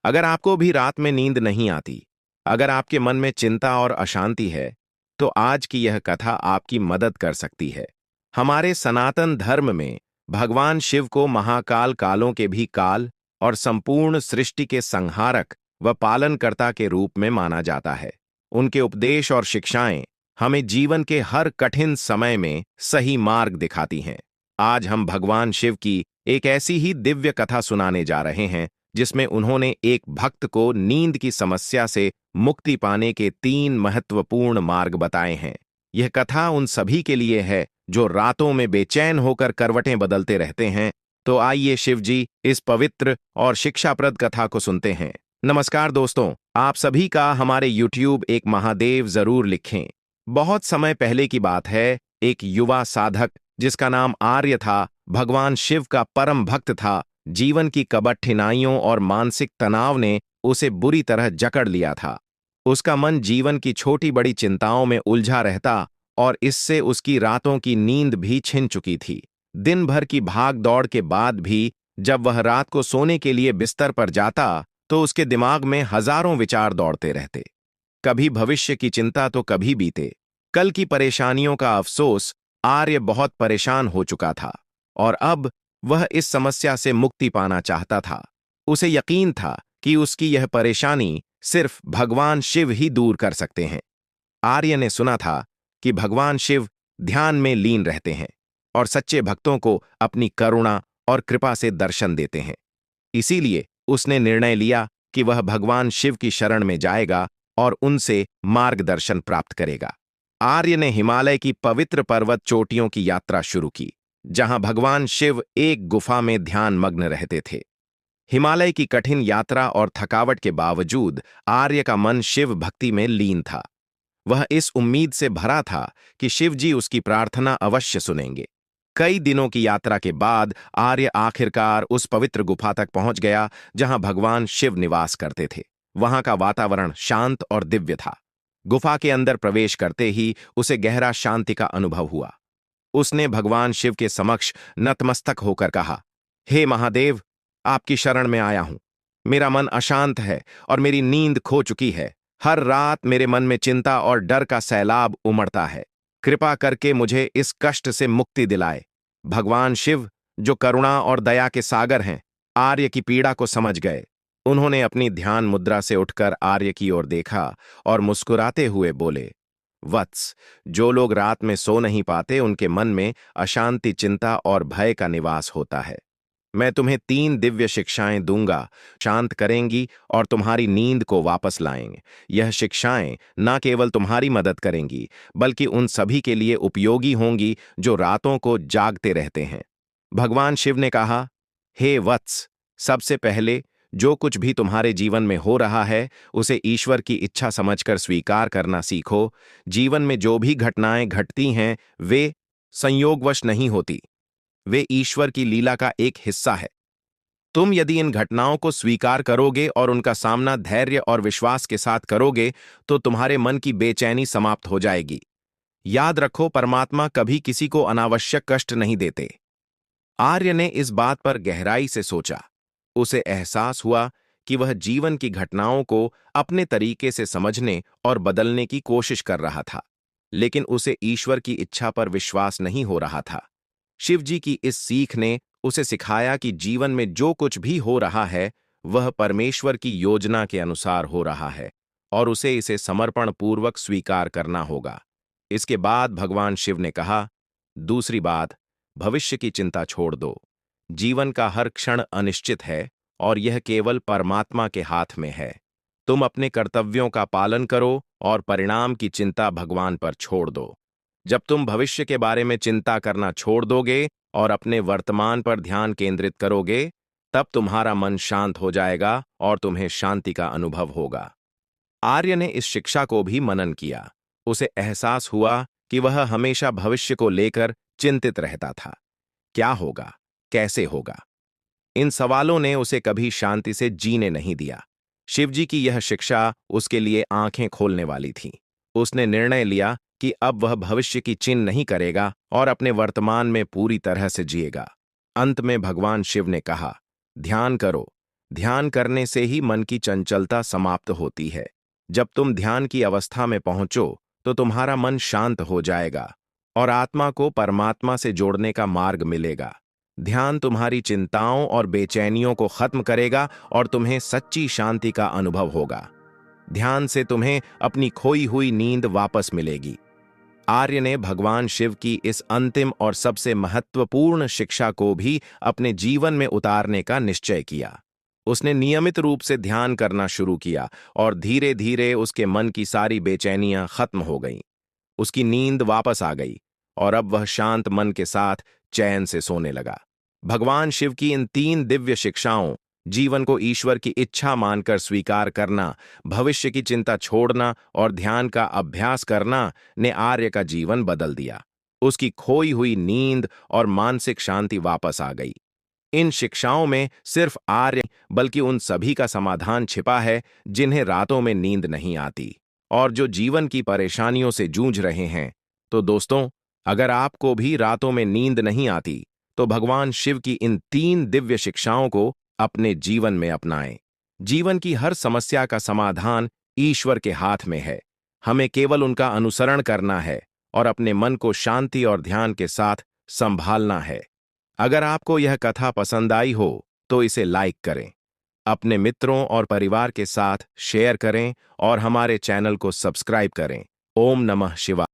अगर आपको भी रात में नींद नहीं आती, अगर आपके मन में चिंता और अशांति है, तो आज की यह कथा आपकी मदद कर सकती है। हमारे सनातन धर्म में भगवान शिव को महाकाल कालों के भी काल और संपूर्ण सृष्टि के संहारक व पालनकर्ता के रूप में माना जाता है। उनके उपदेश और शिक्षाएं हमें जीवन के हर कठिन समय में सही मार्ग दिखाती हैं। आज हम भगवान शिव की एक ऐसी ही दिव्य कथा सुनाने जा रहे हैं जिसमें उन्होंने एक भक्त को नींद की समस्या से मुक्ति पाने के 3 महत्वपूर्ण मार्ग बताए हैं। यह कथा उन सभी के लिए है जो रातों में बेचैन होकर करवटें बदलते रहते हैं। तो आइए शिव जी इस पवित्र और शिक्षाप्रद कथा को सुनते हैं। नमस्कार दोस्तों, आप सभी का हमारे YouTube एक महादेव जरूर लिखें। बहुत समय पहले की बात है, एक युवा साधक जिसका नाम आर्य था, भगवान शिव का परम भक्त था। जीवन की कठिनाइयों और मानसिक तनाव ने उसे बुरी तरह जकड़ लिया था। उसका मन जीवन की छोटी बड़ी चिंताओं में उलझा रहता और इससे उसकी रातों की नींद भी छिन चुकी थी। दिन भर की भाग दौड़ के बाद भी जब वह रात को सोने के लिए बिस्तर पर जाता तो उसके दिमाग में हजारों विचार दौड़ते रहते। कभी भविष्य की चिंता तो कभी बीते कल की परेशानियों का अफसोस। आर्य बहुत परेशान हो चुका था और अब वह इस समस्या से मुक्ति पाना चाहता था। उसे यकीन था कि उसकी यह परेशानी सिर्फ भगवान शिव ही दूर कर सकते हैं। आर्य ने सुना था कि भगवान शिव ध्यान में लीन रहते हैं और सच्चे भक्तों को अपनी करुणा और कृपा से दर्शन देते हैं। इसीलिए उसने निर्णय लिया कि वह भगवान शिव की शरण में जाएगा और उनसे मार्गदर्शन प्राप्त करेगा। आर्य ने हिमालय की पवित्र पर्वत चोटियों की यात्रा शुरू की, जहां भगवान शिव एक गुफा में ध्यान मग्न रहते थे। हिमालय की कठिन यात्रा और थकावट के बावजूद आर्य का मन शिव भक्ति में लीन था। वह इस उम्मीद से भरा था कि शिव जी उसकी प्रार्थना अवश्य सुनेंगे। कई दिनों की यात्रा के बाद आर्य आखिरकार उस पवित्र गुफा तक पहुंच गया जहां भगवान शिव निवास करते थे। वहां का वातावरण शांत और दिव्य था। गुफा के अंदर प्रवेश करते ही उसे गहरा शांति का अनुभव हुआ। उसने भगवान शिव के समक्ष नतमस्तक होकर कहा, हे महादेव, आपकी शरण में आया हूं। मेरा मन अशांत है और मेरी नींद खो चुकी है। हर रात मेरे मन में चिंता और डर का सैलाब उमड़ता है। कृपा करके मुझे इस कष्ट से मुक्ति दिलाए। भगवान शिव, जो करुणा और दया के सागर हैं, आर्य की पीड़ा को समझ गए। उन्होंने अपनी ध्यान मुद्रा से उठकर आर्य की ओर देखा और मुस्कुराते हुए बोले, वत्स, जो लोग रात में सो नहीं पाते उनके मन में अशांति, चिंता और भय का निवास होता है। मैं तुम्हें 3 दिव्य शिक्षाएं दूंगा, शांत करेंगी और तुम्हारी नींद को वापस लाएंगे। यह शिक्षाएं न केवल तुम्हारी मदद करेंगी बल्कि उन सभी के लिए उपयोगी होंगी जो रातों को जागते रहते हैं। भगवान शिव ने कहा, हे वत्स, सबसे पहले जो कुछ भी तुम्हारे जीवन में हो रहा है उसे ईश्वर की इच्छा समझकर स्वीकार करना सीखो। जीवन में जो भी घटनाएं घटती हैं वे संयोगवश नहीं होती, वे ईश्वर की लीला का एक हिस्सा है। तुम यदि इन घटनाओं को स्वीकार करोगे और उनका सामना धैर्य और विश्वास के साथ करोगे तो तुम्हारे मन की बेचैनी समाप्त हो जाएगी। याद रखो, परमात्मा कभी किसी को अनावश्यक कष्ट नहीं देते। आर्य ने इस बात पर गहराई से सोचा। उसे एहसास हुआ कि वह जीवन की घटनाओं को अपने तरीके से समझने और बदलने की कोशिश कर रहा था, लेकिन उसे ईश्वर की इच्छा पर विश्वास नहीं हो रहा था। शिव जी की इस सीख ने उसे सिखाया कि जीवन में जो कुछ भी हो रहा है वह परमेश्वर की योजना के अनुसार हो रहा है और उसे इसे समर्पण पूर्वक स्वीकार करना होगा। इसके बाद भगवान शिव ने कहा, दूसरी बात, भविष्य की चिंता छोड़ दो। जीवन का हर क्षण अनिश्चित है और यह केवल परमात्मा के हाथ में है। तुम अपने कर्तव्यों का पालन करो और परिणाम की चिंता भगवान पर छोड़ दो। जब तुम भविष्य के बारे में चिंता करना छोड़ दोगे और अपने वर्तमान पर ध्यान केंद्रित करोगे, तब तुम्हारा मन शांत हो जाएगा और तुम्हें शांति का अनुभव होगा। आर्य ने इस शिक्षा को भी मनन किया। उसे एहसास हुआ कि वह हमेशा भविष्य को लेकर चिंतित रहता था। क्या होगा, कैसे होगा, इन सवालों ने उसे कभी शांति से जीने नहीं दिया। शिवजी की यह शिक्षा उसके लिए आंखें खोलने वाली थी। उसने निर्णय लिया कि अब वह भविष्य की चिंता नहीं करेगा और अपने वर्तमान में पूरी तरह से जिएगा। अंत में भगवान शिव ने कहा, ध्यान करो, ध्यान करने से ही मन की चंचलता समाप्त होती है। जब तुम ध्यान की अवस्था में पहुंचो तो तुम्हारा मन शांत हो जाएगा और आत्मा को परमात्मा से जोड़ने का मार्ग मिलेगा। ध्यान तुम्हारी चिंताओं और बेचैनियों को खत्म करेगा और तुम्हें सच्ची शांति का अनुभव होगा। ध्यान से तुम्हें अपनी खोई हुई नींद वापस मिलेगी। आर्य ने भगवान शिव की इस अंतिम और सबसे महत्वपूर्ण शिक्षा को भी अपने जीवन में उतारने का निश्चय किया। उसने नियमित रूप से ध्यान करना शुरू किया और धीरे धीरे उसके मन की सारी बेचैनियां खत्म हो गईं। उसकी नींद वापस आ गई और अब वह शांत मन के साथ चैन से सोने लगा। भगवान शिव की इन 3 दिव्य शिक्षाओं, जीवन को ईश्वर की इच्छा मानकर स्वीकार करना, भविष्य की चिंता छोड़ना और ध्यान का अभ्यास करना, ने आर्य का जीवन बदल दिया। उसकी खोई हुई नींद और मानसिक शांति वापस आ गई। इन शिक्षाओं में सिर्फ आर्य बल्कि उन सभी का समाधान छिपा है जिन्हें रातों में नींद नहीं आती और जो जीवन की परेशानियों से जूझ रहे हैं। तो दोस्तों, अगर आपको भी रातों में नींद नहीं आती तो भगवान शिव की इन 3 दिव्य शिक्षाओं को अपने जीवन में अपनाएं। जीवन की हर समस्या का समाधान ईश्वर के हाथ में है। हमें केवल उनका अनुसरण करना है और अपने मन को शांति और ध्यान के साथ संभालना है। अगर आपको यह कथा पसंद आई हो तो इसे लाइक करें, अपने मित्रों और परिवार के साथ शेयर करें और हमारे चैनल को सब्सक्राइब करें। ओम नमः शिवाय।